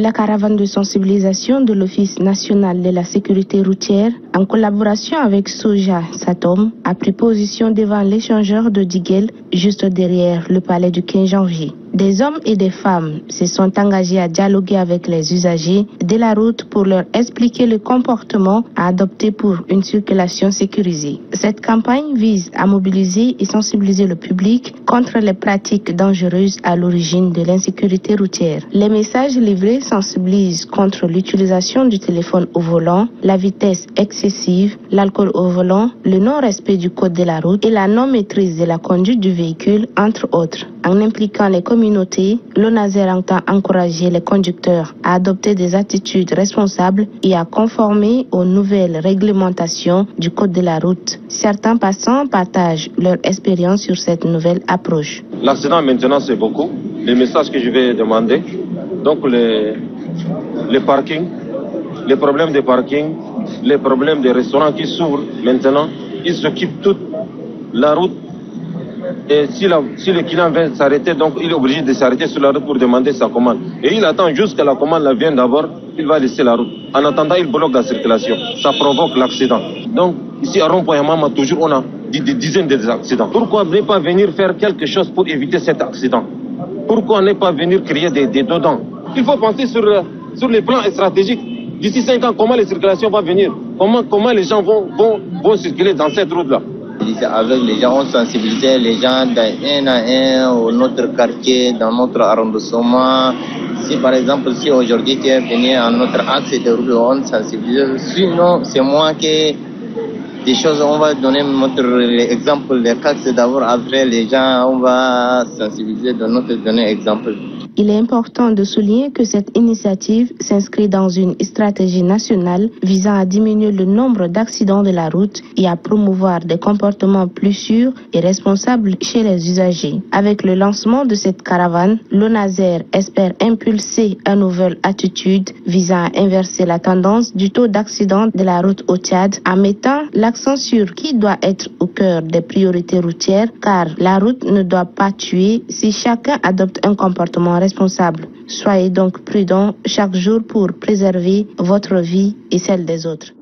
La caravane de sensibilisation de l'Office national de la sécurité routière, en collaboration avec Soja Satom, a pris position devant l'échangeur de Diguel, juste derrière le palais du 15 janvier. Des hommes et des femmes se sont engagés à dialoguer avec les usagers de la route pour leur expliquer le comportement à adopter pour une circulation sécurisée. Cette campagne vise à mobiliser et sensibiliser le public contre les pratiques dangereuses à l'origine de l'insécurité routière. Les messages livrés sensibilisent contre l'utilisation du téléphone au volant, la vitesse excessive, l'alcool au volant, le non-respect du code de la route et la non-maîtrise de la conduite du véhicule, entre autres. En impliquant les communautés, l'ONASER entend encourager les conducteurs à adopter des attitudes responsables et à conformer aux nouvelles réglementations du code de la route. Certains passants partagent leur expérience sur cette nouvelle approche. L'accident maintenant c'est beaucoup. Les messages que je vais demander, donc les parkings, les problèmes de parking, les problèmes des restaurants qui s'ouvrent maintenant, ils s'occupent toute la route. Et si le client vient s'arrêter, donc il est obligé de s'arrêter sur la route pour demander sa commande. Et il attend jusqu'à la commande la vienne d'abord, il va laisser la route. En attendant, il bloque la circulation. Ça provoque l'accident. Donc ici à Rond-Point-Yamama, toujours on a des dizaines d'accidents. Pourquoi ne pas venir faire quelque chose pour éviter cet accident? Pourquoi ne pas venir créer des dodans? Il faut penser sur les plans stratégiques. D'ici 5 ans, comment les circulations vont venir? Comment les gens vont circuler dans cette route-là? Avec les gens, on sensibilise les gens d'un à un, au notre quartier, dans notre arrondissement. Si par exemple, si aujourd'hui tu es venu à notre axe de route, on sensibilise. Sinon, c'est moi qui des choses, on va donner notre exemple des axes d'abord, après les gens, on va sensibiliser, donner exemple. Il est important de souligner que cette initiative s'inscrit dans une stratégie nationale visant à diminuer le nombre d'accidents de la route et à promouvoir des comportements plus sûrs et responsables chez les usagers. Avec le lancement de cette caravane, l'ONASER espère impulser une nouvelle attitude visant à inverser la tendance du taux d'accidents de la route au Tchad en mettant l'accent sur qui doit être au cœur des priorités routières, car la route ne doit pas tuer si chacun adopte un comportement responsable. Soyez donc prudents chaque jour pour préserver votre vie et celle des autres.